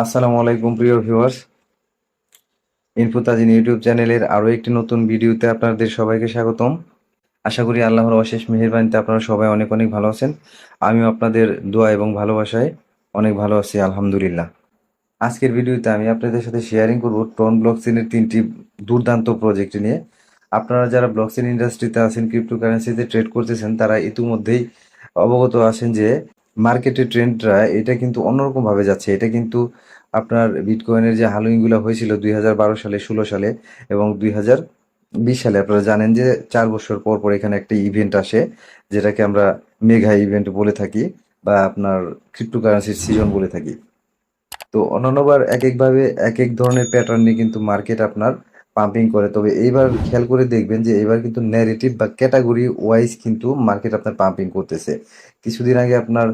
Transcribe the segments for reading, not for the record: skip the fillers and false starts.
আসসালামু আলাইকুম প্রিয় ভিউয়ার্স। ইনফোতাজিন ইউটিউব চ্যানেলের আরও একটি নতুন ভিডিওতে আপনাদের সবাইকে স্বাগতম। আশা করি আল্লাহর অশেষ মেহেরবানিতে আপনারা সবাই অনেক অনেক ভালো আছেন। আমিও আপনাদের দোয়া এবং ভালোবাসায় অনেক ভালো আছি, আলহামদুলিল্লাহ। আজকের ভিডিওতে আমি আপনাদের সাথে শেয়ারিং করব ট্রন ব্লকচেনের 3টি দুর্দান্ত প্রজেক্ট নিয়ে। আপনারা যারা ব্লকচেন ইন্ডাস্ট্রিতে আছেন, ক্রিপ্টোকারেন্সিতে ট্রেড করতেছেন, তারা ইতিমধ্যেই অবগত আছেন যে মার্কেটের ট্রেন্ডটা এটা কিন্তু অন্যরকমভাবে যাচ্ছে। এটা কিন্তু আপনার বিটকয়েনের যে হালুইংগুলো হয়েছিল 2012 সালে, 16 সালে এবং 2020 সালে, আপনারা জানেন যে 4 বছর পর পর এখানে একটা ইভেন্ট আসে, যেটাকে আমরা মেগা ইভেন্ট বলে থাকি বা আপনার ক্রিপ্টোকারেন্সির সিজন বলে থাকি। তো অন্যান্যবার এক একভাবে এক এক ধরনের প্যাটার্ন নিয়ে কিন্তু মার্কেট আপনার পাম্পিং করে, তবে এইবার খেয়াল করে দেখবেন যে এবার কিন্তু ন্যারেটিভ বা ক্যাটাগরি ওয়াইজ কিন্তু মার্কেট আপনার পাম্পিং করতেছে। কিছুদিন আগে আপনার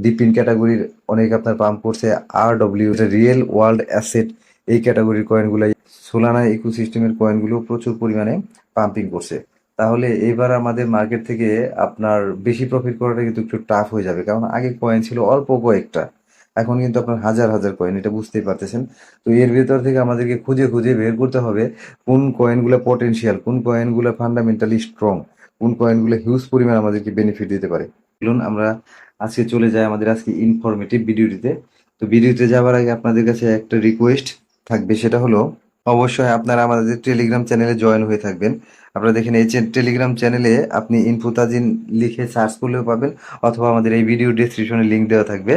ডিপিন ক্যাটাগরির অনেক আপনার পাম্প করছে। RW রিয়েল ওয়ার্ল্ড অ্যাসেট, এই ক্যাটাগরির কয়েনগুলো, সোলানা ইকোসিস্টেমের কয়েনগুলো প্রচুর পরিমাণে পাম্পিং করছে। তাহলে এবার আমাদের মার্কেট থেকে আপনার বেশি প্রফিট করাটা কিন্তু একটু টাফ হয়ে যাবে, কারণ আগে কয়েন ছিল অল্প কয়েকটা, এখন কিন্তু আপনার হাজার হাজার কয়েন, এটা বুঝতেই পারতেছেন। তো এর ভেতর থেকে আমাদেরকে খুঁজে খুঁজে বের করতে হবে কোন কয়েনগুলো পটেনশিয়াল, কোন কয়েনগুলো ফান্ডামেন্টালি স্ট্রং, কোন কয়েনগুলো হিউজ পরিমাণ আমাদেরকে বেনিফিট দিতে পারে। চলুন আমরা আজকে চলে যাই আমাদের আজকে ইনফরমেটিভ ভিডিওটিতে। তো ভিডিওতে যাওয়ার আগে আপনাদের কাছে একটা রিকোয়েস্ট থাকবে, সেটা হলো অবশ্যই আপনারা আমাদের টেলিগ্রাম চ্যানেলে জয়েন হয়ে থাকবেন। আপনারা দেখেন এই টেলিগ্রাম চ্যানেলে আপনি ইনফোতাজিন লিখে সার্চ করলেও পাবেন, অথবা আমাদের এই ভিডিও ডেসক্রিপশনে লিঙ্ক দেওয়া থাকবে।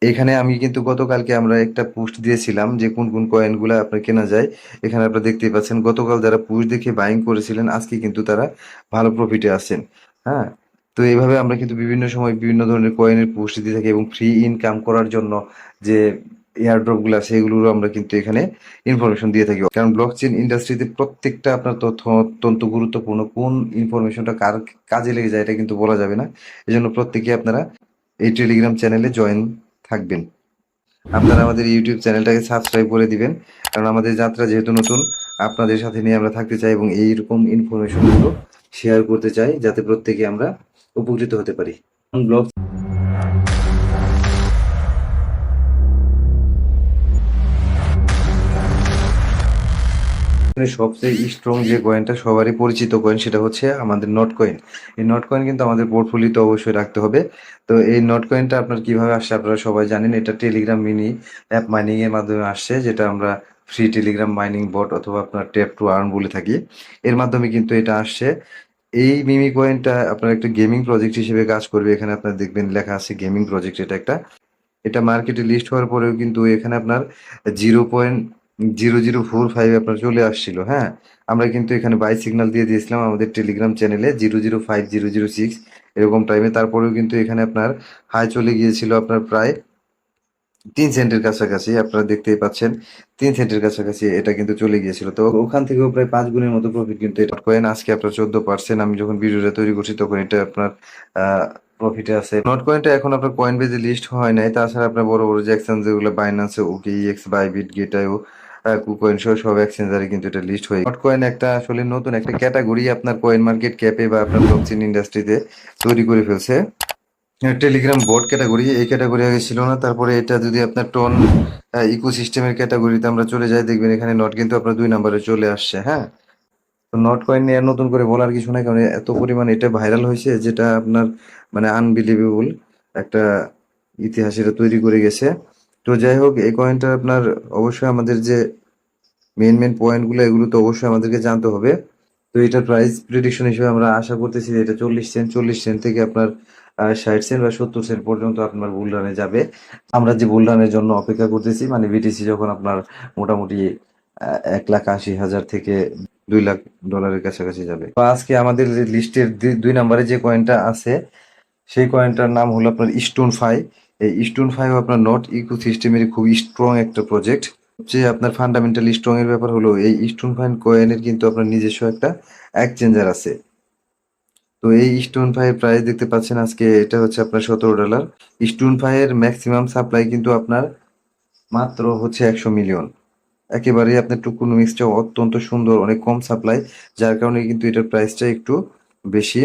এখানে আমি কিন্তু গতকালকে আমরা একটা পোস্ট দিয়েছিলাম যে কোন কোন কয়েনগুলো আপনার কেনা যায়। এখানে আপনারা দেখতেই পাচ্ছেন, গতকাল যারা পোস্ট দেখে বাইং করেছিলেন আজকে কিন্তু তারা ভালো প্রফিটে আছেন। হ্যাঁ, তো এইভাবে আমরা কিন্তু বিভিন্ন সময় বিভিন্ন ধরনের কয়েনের পোস্ট দিয়ে থাকি, এবং ফ্রি ইনকাম করার জন্য যে এয়ারড্রপগুলো আছে এগুলোরও আমরা কিন্তু এখানে ইনফরমেশন দিয়ে থাকি। কারণ ব্লকচেন ইন্ডাস্ট্রিতে প্রত্যেকটা আপনার তথ্য অত্যন্ত গুরুত্বপূর্ণ, কোন ইনফরমেশনটা কার কাজে লেগে যায় এটা কিন্তু বলা যাবে না। এজন্য প্রত্যেকে আপনারা এই টেলিগ্রাম চ্যানেলে জয়েন থাকবেন। আপনারা আমাদের ইউটিউব চ্যানেলটাকে সাবস্ক্রাইব করে দিবেন, কারণ আমাদের যাত্রা যেহেতু নতুন, আপনাদের সাথে নিয়ে আমরা থাকতে চাই এবং এইরকম ইনফরমেশনগুলো শেয়ার করতে চাই, যাতে প্রত্যেকে আমরা উপকৃত হতে পারি। ব্লগ সবচেয়ে স্ট্রং যে কয়েনটা, সবারই পরিচিত কয়েন, সেটা হচ্ছে আমাদের নট কয়েন। এই নট কয়েন কিন্তু আমাদের পোর্টফোলিওতে অবশ্যই রাখতে হবে। তো এই নট কয়েনটা আপনার কিভাবে আসছে আপনারা সবাই জানেন। এটা টেলিগ্রাম মিনি অ্যাপ মাইনিং এর মাধ্যমে আসছে, যেটা আমরা ফ্রি টেলিগ্রাম মাইনিং বট অথবা আপনার ট্যাপ টু আর্ন বলে থাকি। এর মাধ্যমে কিন্তু এটা আসছে। এই মিমি কয়েনটা আপনার একটা গেমিং প্রজেক্ট হিসেবে কাজ করবে। এখানে আপনার দেখবেন লেখা আছে গেমিং প্রজেক্ট। এটা মার্কেটে লিস্ট হওয়ার পরেও কিন্তু এখানে আপনার 0.0045 আপনার চলে আসছিল। হ্যাঁ, আমরা কিন্তু এখানে বাই সিগন্যাল দিয়ে দিয়েছিলাম আমাদের টেলিগ্রাম চ্যানেলে 0.05006 এরকম টাইমে। তারপরেও কিন্তু এখানে আপনার হাই চলে গিয়েছিল আপনার প্রায় 3 সেন্টের কাছাকাছি। আপনারা দেখতেই পাচ্ছেন 3 সেন্টের কাছাকাছি এটা কিন্তু চলে গিয়েছিল। তো ওখান থেকেও প্রায় 5 গুণের মতো প্রফিট কিন্তু এটা কয়েন। আজকে আপনার 14%, আমি যখন ভিডিওটা তৈরি করছি তখন এটা আপনার প্রফিটে আছে। নট কয়েনটা এখন আপনার কয়েন বেজে লিস্ট হয় নাই। তাছাড়া আপনার বড় বড় যে এক্সচেঞ্জ যেগুলো বাইন্যান্সে, OKEX, বাইবিট, গেটাইও, কুকয়েন সহ সব এক্সচেঞ্জারে কিন্তু এটা লিস্ট হয়ে। নট কয়েন একটা আসলে নতুন একটা ক্যাটাগরি আপনার কয়েন মার্কেট ক্যাপে বা আপনার ব্লকচেন ইন্ডাস্ট্রিতে তৈরি করে ফেলছে। টেলিগ্রাম বট ক্যাটাগরি, এই ক্যাটাগরি আগে ছিল না। তারপরে এটা যদি আপনার টন ইকোসিস্টেমের ক্যাটাগরিতে আমরা চলে যাই, দেখবেন এখানে নট কিন্তু আপনার 2 নম্বরে চলে আসছে। হ্যাঁ, তো নট কয়েন নিয়ে আর নতুন করে বলার কিছু নাই, কারণ এত পরিমাণ এটা ভাইরাল হয়েছে, যেটা আপনার মানে আনবিলিভেবল একটা ইতিহাস এটা তৈরি করে গেছে। তো যাই হোক, এই কয়েনটা আপনার অবশ্যই আমাদের যে মেন পয়েন্টগুলো, এগুলো তো অবশ্যই আমাদেরকে জানতে হবে। তো এটার প্রাইস প্রেডিকশন হিসেবে আমরা আশা করতেছি যে এটা 40 সেন্ট, 40 সেন্ট থেকে আপনার 60 সেন্ট বা 70 সেন্ট পর্যন্ত আপনার বুল রানে যাবে। আমরা যে বুল রানের জন্য অপেক্ষা করতেছি, মানে বিটিসি যখন আপনার মোটামুটি 1,80,000 থেকে $2 লাখ কাছাকাছি যাবে। তো আজকে আমাদের লিস্টের 2 নম্বরে যে কয়েনটা আছে, সেই কয়েনটার নাম হলো আপনার স্টোন ফাই। এই স্টোন ফাই আপনার নট ইকো সিস্টেমের খুব স্ট্রং একটা প্রজেক্ট। যে আপনার ফান্ডামেন্টালি স্ট্রং এর ব্যাপার হলো, এই স্টোন ফাই কয়েনের কিন্তু আপনার নিজস্ব একটা এক্সচেঞ্জার আছে। তো এই স্টোন ফাই এর প্রাইস দেখতে পাচ্ছেন আজকে, এটা হচ্ছে আপনার $17। স্টোন ফাই এর ম্যাক্সিমাম সাপ্লাই কিন্তু আপনার মাত্র হচ্ছে 100 মিলিয়ন। একেবারেই আপনার টোকেনোমিক্সটা অত্যন্ত সুন্দর, অনেক কম সাপ্লাই, যার কারণে কিন্তু এটার প্রাইসটা একটু বেশি।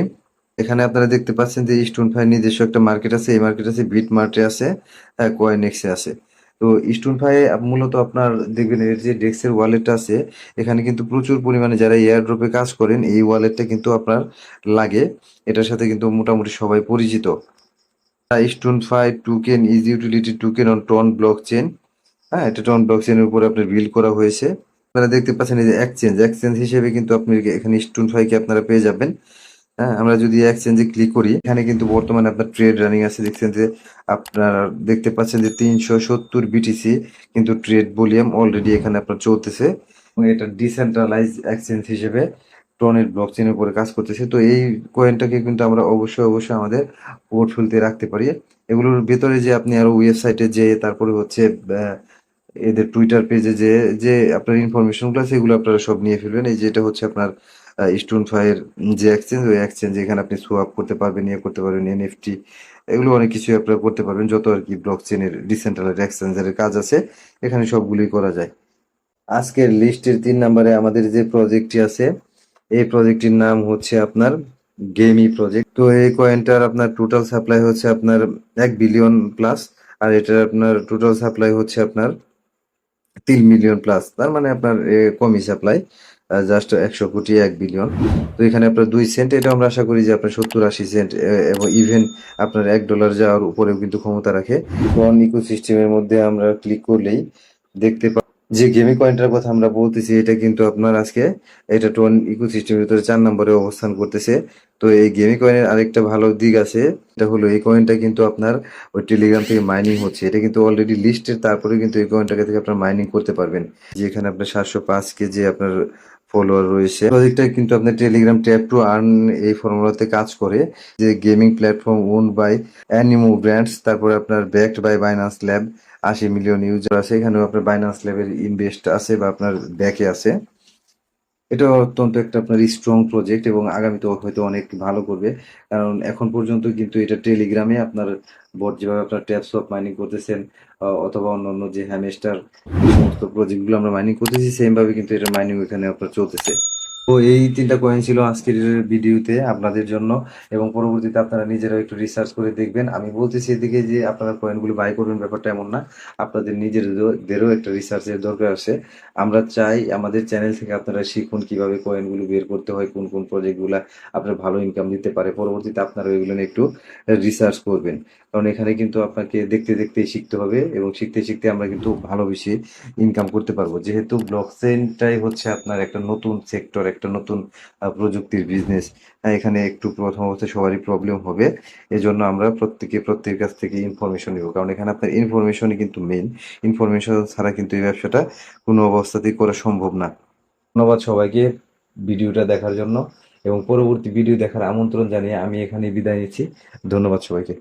এখানে আপনারা দেখতে পাচ্ছেন যে স্টোন ফাই নিজস্ব একটা মার্কেট আছে। এই মার্কেট আছে বিট মার্টে আছে, কয়েন এক্সে আছে। তো স্টোনফাই মূলত আপনার দেখবেন এর যে ডেক্সের ওয়ালেটটা আছে, এখানে কিন্তু প্রচুর পরিমাণে যারা এয়ারড্রপে কাজ করেন এই ওয়ালেটটা কিন্তু আপনার লাগে। এটার সাথে কিন্তু মোটামুটি সবাই পরিচিত। Stonfi token is utility token on TON blockchain. হ্যাঁ, এটা টন ব্লক চেনের উপরে আপনার বিল্ড করা হয়েছে। আপনারা দেখতে পাচ্ছেন এই যে এক্সচেঞ্জ হিসেবে কিন্তু আপনি এখানে স্টোনফাইকে আপনারা পেয়ে যাবেন। হ্যাঁ, আমরা যদি এক্সচেঞ্জে ক্লিক করি, এখানে কিন্তু বর্তমানে আপনার ট্রেড রানিং আছে। দেখছেন যে আপনারা দেখতে পাচ্ছেন যে 370 বিটিসি কিন্তু ট্রেড ভলিউম অলরেডি এখানে আপনার চলতেছে এবং এটা ডিসেন্ট্রালাইজ এক্সচেঞ্জ হিসেবে টনের ব্লকচেনের উপরে কাজ করতেছে। তো এই কয়েনটাকে কিন্তু আমরা অবশ্যই আমাদের পোর্টফোলিওতে রাখতে পারি। এগুলোর ভেতরে যে আপনি আরো ওয়েবসাইটে যে তারপরে হচ্ছে এদের টুইটার পেজে যে আপনার ইনফরমেশনগুলো আছে এগুলো আপনারা সব নিয়ে ফেলবেন। এই যেটা হচ্ছে আপনার স্টোনফাইয়ের যে এক্সচেঞ্জ, ওই এক্সচেঞ্জ এখানে আপনি সোয়াপ করতে পারবেন, ইয়ে করতে পারবেন, এনএফটি এগুলো অনেক কিছুই আপনারা করতে পারবেন। যত আর কি ব্লক চেনের ডিসেন্ট্রালাইজড এক্সচেঞ্জের কাজ আছে এখানে সবগুলোই করা যায়। আজকের লিস্টের 3 নম্বরে আমাদের যে প্রজেক্টটি আছে, এই প্রজেক্টটির নাম হচ্ছে আপনার গেমি প্রজেক্ট। তো এই কয়েনটার আপনার টোটাল সাপ্লাই হচ্ছে আপনার 1 বিলিয়ন প্লাস, আর এটার আপনার টোটাল সাপ্লাই হচ্ছে আপনার 3 মিলিয়ন প্লাস। তার মানে আপনার কমই সাপ্লাই, জাস্ট 100 কোটি 1 বিলিয়ন। তো এখানে আপনার 2 সেন্ট, এটা আমরা আশা করি যে আপনার 70-80 সেন্ট এবং ইভেন আপনার $1 যাওয়ার উপরেও কিন্তু ক্ষমতা রাখে। কোন ইকোসিস্টেমের মধ্যে আমরা ক্লিক করলেই দেখতে পাই যে গেমি কয়েনটার কথা আমরা বলতেছি, এটা কিন্তু আপনার আজকে এটা টোন ইকোসিস্টেমের ভিতরে 4 নম্বরে অবস্থান করতেছে। তো এই গেমি কয়েনের আরেকটা ভালো দিক আছে, এটা হলো এই কয়েনটা কিন্তু আপনার ওই টেলিগ্রাম থেকে মাইনিং হচ্ছে। এটা কিন্তু অলরেডি লিস্টেড, তারপরে কিন্তু এই কয়েনটাকে থেকে আপনার মাইনিং করতে পারবেন। যেখানে আপনার 705 কেজি আপনার ফলোয়ার রয়েছে। প্রজেক্টটা কিন্তু আপনার টেলিগ্রাম ট্যাপ টু আর্ন এই ফর্মুলাতে কাজ করে। যে gaming platform own by Animoca brands, তারপরে আপনার backed by Binance lab, 80 million user আছে। এখানেও আপনার বাইন্যান্স ল্যাবের ইনভেস্ট আছে বা আপনার ব্যাকে আছে। এটা অত্যন্ত একটা আপনার স্ট্রং প্রজেক্ট এবং আগামীতেও হয়তো অনেক ভালো করবে। কারণ এখন পর্যন্ত কিন্তু এটা টেলিগ্রামে আপনার বট যেভাবে আপনার ট্যাপসপ মাইনিং করতেছেন অথবা অন্যান্য যে হ্যামস্টার সমস্ত প্রজেক্টগুলো আমরা মাইনিং করতেছি, সেম ভাবে কিন্তু এটা মাইনিং এখানে আপনার চলতেছে। তো এই 3টা কয়েন ছিল আজকের ভিডিওতে আপনাদের জন্য, এবং পরবর্তীতে আপনারা নিজেরাও একটু রিসার্চ করে দেখবেন। আমি বলতেছি এদিকে যে আপনারা কয়েনগুলো বাই করবেন ব্যাপারটা এমন না, আপনাদের নিজেদেরও একটা রিসার্চের দরকার আছে। আমরা চাই আমাদের চ্যানেল থেকে আপনারা শিখুন কিভাবে কয়েনগুলো বের করতে হয়, কোন কোন প্রজেক্টগুলা আপনার ভালো ইনকাম দিতে পারে। পরবর্তীতে আপনারা এগুলো নিয়ে একটু রিসার্চ করবেন, কারণ এখানে কিন্তু আপনাকে দেখতে দেখতেই শিখতে হবে এবং শিখতে শিখতে আমরা কিন্তু ভালো বেশি ইনকাম করতে পারবো। যেহেতু ব্লকচেনটাই হচ্ছে আপনার একটা নতুন সেক্টর, একটা নতুন প্রযুক্তির বিজনেস। এখানে একটু প্রথম অবস্থায় সবারই প্রবলেম হবে। এজন্য আমরা প্রত্যেকের কাছ থেকে ইনফরমেশন নিব, কারণ এখানে আপনার ইনফরমেশনই কিন্তু মেইন। ইনফরমেশন ছাড়া কিন্তু এই ব্যবসাটা কোনো অবস্থাতেই করা সম্ভব না। ধন্যবাদ সবাইকে ভিডিওটা দেখার জন্য, এবং পরবর্তী ভিডিও দেখার আমন্ত্রণ জানিয়ে আমি এখানে বিদায় নিচ্ছি। ধন্যবাদ সবাইকে।